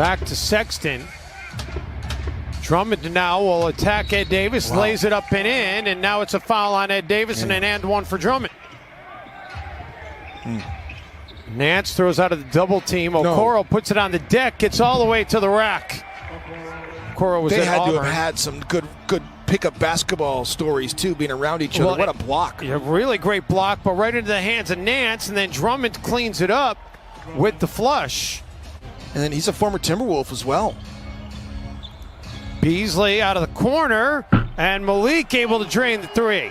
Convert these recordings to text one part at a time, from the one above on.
Back to Sexton. Drummond now will attack Ed Davis, lays it up and in, and now it's a foul on Ed Davis and an and one for Drummond. Nance throws out of the double team. Okoro puts it on the deck, gets all the way to the rack. Okoro was They at had Auburn. to have had some good pickup basketball stories too, being around each other. What a block. A really great block, but right into the hands of Nance, and then Drummond cleans it up with the flush. And then he's a former Timberwolf as well. Beasley out of the corner, and Malik able to drain the three.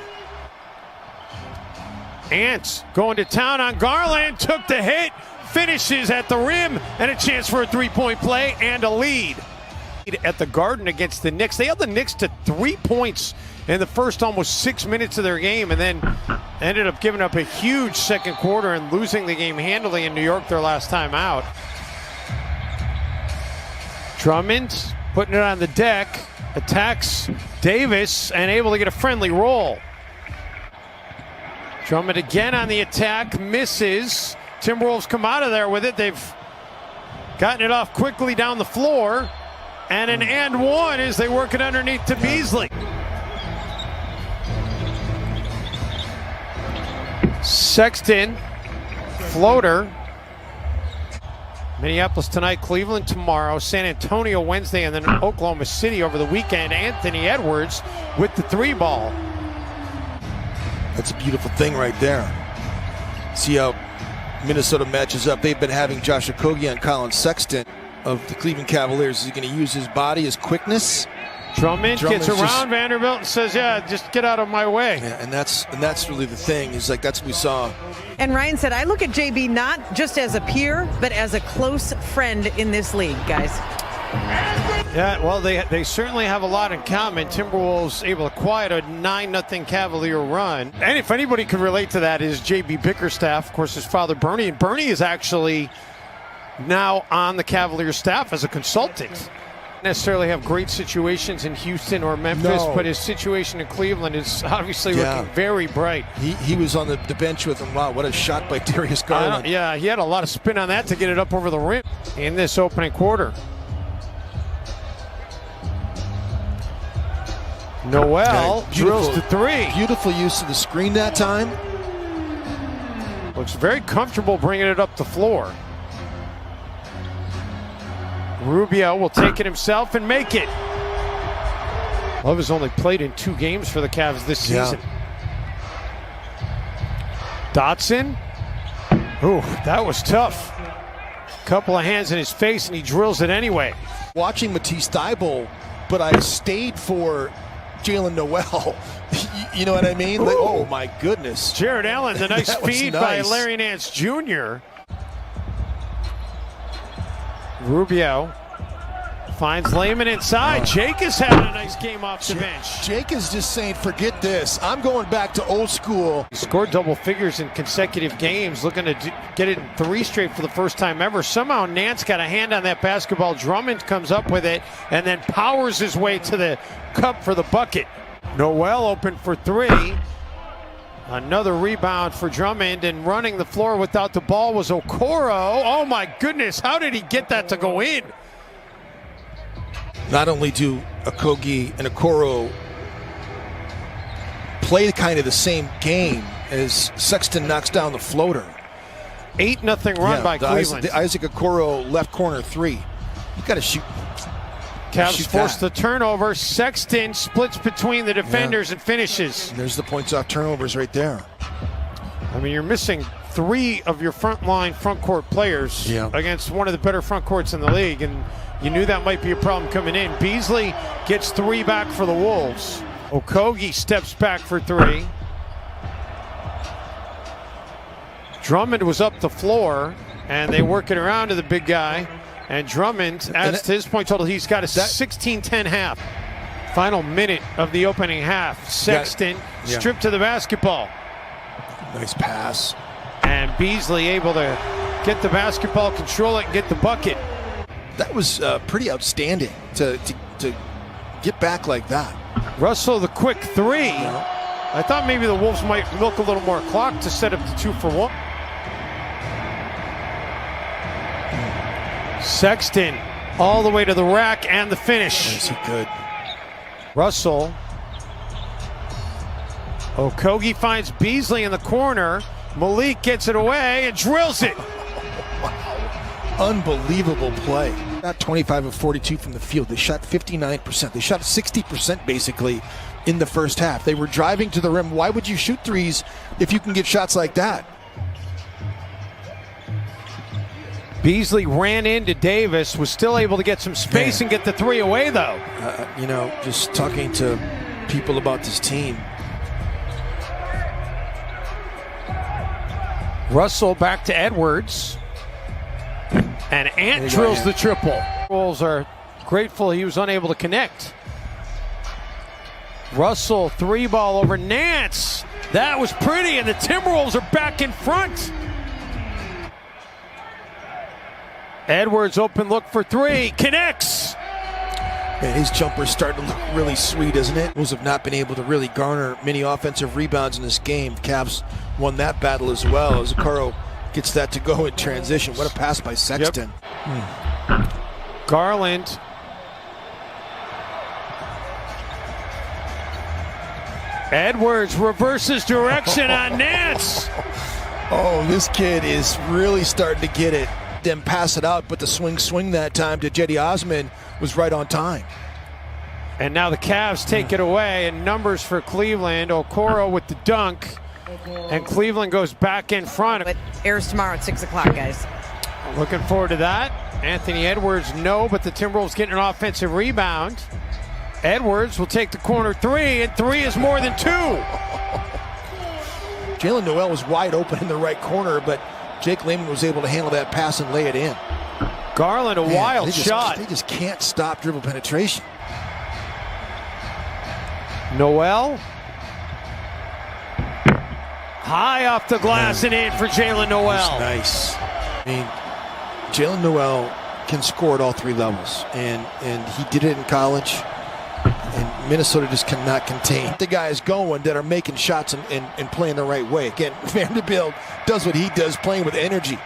Ants going to town on Garland, took the hit, finishes at the rim, and a chance for a three-point play and a lead. At the Garden against the Knicks. They held the Knicks to 3 points in the first almost 6 minutes of their game, and then ended up giving up a huge second quarter and losing the game handily in New York their last time out. Drummond putting it on the deck, attacks Davis, and able to get a friendly roll. Drummond again on the attack, misses. Timberwolves come out of there with it. They've gotten it off quickly down the floor. And an and one as they work it underneath to Beasley. Sexton, floater. Minneapolis tonight, Cleveland tomorrow, San Antonio Wednesday, and then Oklahoma City over the weekend. Anthony Edwards with the three ball. That's a beautiful thing right there. See how Minnesota matches up. They've been having Josh Okogie and Colin Sexton of the Cleveland Cavaliers. Is he going to use his body, his quickness? Drummond gets around Vanderbilt and says, yeah, just get out of my way. Yeah, and that's really the thing. Is like that's what we saw. And Ryan said, I look at JB not just as a peer, but as a close friend in this league, guys. Yeah, well, they certainly have a lot in common. Timberwolves able to quiet a 9-0 Cavalier run. And if anybody can relate to that is JB Bickerstaff, of course, his father Bernie. And Bernie is actually now on the Cavaliers staff as a consultant. Necessarily have great situations in Houston or Memphis, but his situation in Cleveland is obviously looking very bright. He was on the bench with him. Wow, what a shot by Darius Garland. Yeah, he had a lot of spin on that to get it up over the rim in this opening quarter. Noel drills the three. Beautiful use of the screen that time. Looks very comfortable bringing it up the floor. Rubio will take it himself and make it. Love has only played in 2 games for the Cavs this season. Dotson. Ooh, that was tough. Couple of hands in his face and he drills it anyway. Watching Matisse Thybulle, but I stayed for Jalen Noel. You know what I mean? Like, oh my goodness. Jared Allen, the nice feed by Larry Nance Jr. Rubio finds Layman inside. Jake is having a nice game off the bench. Jake is just saying, forget this. I'm going back to old school. He scored double figures in consecutive games, looking to get it in 3 straight for the first time ever. Somehow Nance got a hand on that basketball. Drummond comes up with it and then powers his way to the cup for the bucket. Noel open for 3. Another rebound for Drummond, and running the floor without the ball was Okoro. Oh my goodness, how did he get that to go in? Not only do Okogie and Okoro play kind of the same game as Sexton knocks down the floater. 8-0 run by Cleveland. The Isaac Okoro left corner 3. You got to shoot. Cavs force the turnover. Sexton splits between the defenders and finishes. And there's the points off turnovers right there. I mean, you're missing 3 of your front court players against one of the better front courts in the league, and you knew that might be a problem coming in. Beasley gets 3 back for the Wolves. Okogie steps back for 3. Drummond was up the floor, and they work it around to the big guy. And Drummond adds to his point total. He's got a 16-10 half. Final minute of the opening half. Sexton stripped to the basketball. Nice pass. And Beasley able to get the basketball, control it, and get the bucket. That was pretty outstanding to get back like that. Russell the quick 3. I thought maybe the Wolves might milk a little more clock to set up the 2 for 1. Sexton all the way to the rack and the finish. Yes, he could. Russell. Okogie finds Beasley in the corner. Malik gets it away and drills it. Unbelievable play. Got 25 of 42 from the field. They shot 59%. They shot 60% basically in the first half. They were driving to the rim. Why would you shoot threes if you can get shots like that? Beasley ran into Davis, was still able to get some space and get the three away, though. You know, just talking to people about this team. Russell back to Edwards. And Ant drills the triple. Wolves are grateful he was unable to connect. Russell, three ball over Nance. That was pretty, and the Timberwolves are back in front. Edwards open look for three, connects. Man, his jumper's starting to look really sweet, isn't it? Wolves have not been able to really garner many offensive rebounds in this game. The Cavs won that battle as well. Zakaro gets that to go in transition. What a pass by Sexton. Yep. Garland. Edwards reverses direction on Nance. Oh, this kid is really starting to get it. Then pass it out, but the swing that time to Jetty Osman was right on time. And now the Cavs take it away, and numbers for Cleveland. Okoro with the dunk, and Cleveland goes back in front. But airs tomorrow at 6 o'clock, guys. Looking forward to that. Anthony Edwards, no, but the Timberwolves getting an offensive rebound. Edwards will take the corner three, and three is more than two. Jalen Noel was wide open in the right corner, but Jake Layman was able to handle that pass and lay it in. Garland, a wild shot. They just can't stop dribble penetration. Noel. High off the glass and in for Jalen Noel. Nice. I mean, Jalen Noel can score at all three levels, and he did it in college. And Minnesota just cannot contain the guys going that are making shots and playing the right way. Again, Vanderbilt does what he does, playing with energy.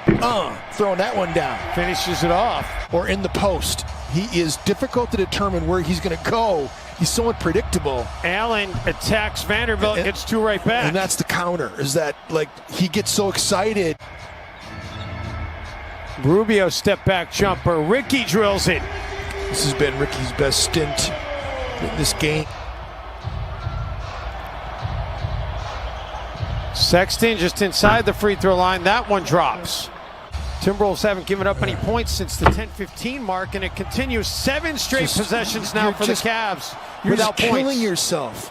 Throwing that one down. Finishes it off. Or in the post. He is difficult to determine where he's going to go. He's so unpredictable. Allen attacks Vanderbilt, gets two right back. And that's the counter, is that, like, he gets so excited. Rubio step back jumper. Ricky drills it. This has been Ricky's best stint in this game. Sexton just inside the free throw line. That one drops. Timberwolves haven't given up any points since the 10-15 mark, and it continues. 7 straight possessions now for the Cavs without points. Killing yourself.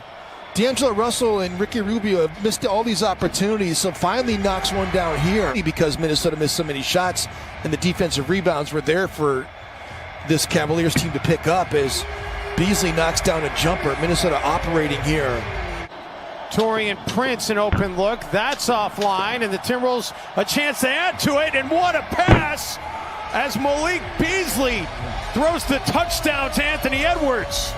D'Angelo Russell and Ricky Rubio have missed all these opportunities, so finally knocks one down here because Minnesota missed so many shots, and the defensive rebounds were there for this Cavaliers team to pick up as Beasley knocks down a jumper. Minnesota operating here. Taurean Prince, an open look. That's offline, and the Timberwolves a chance to add to it, and what a pass as Malik Beasley throws the touchdown to Anthony Edwards.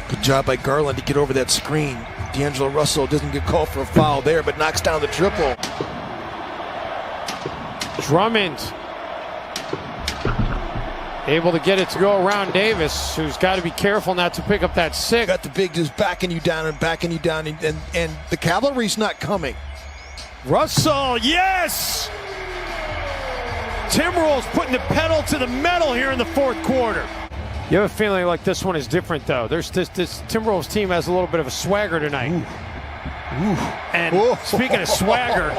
Good job by Garland to get over that screen. D'Angelo Russell doesn't get called for a foul there, but knocks down the triple. Drummond able to get it to go around Davis, who's got to be careful not to pick up that six. Got the big just backing you down, and the cavalry's not coming. Russell, yes! Timberwolves putting the pedal to the metal here in the fourth quarter. You have a feeling like this one is different, though. This Timberwolves team has a little bit of a swagger tonight. Ooh. And speaking of swagger,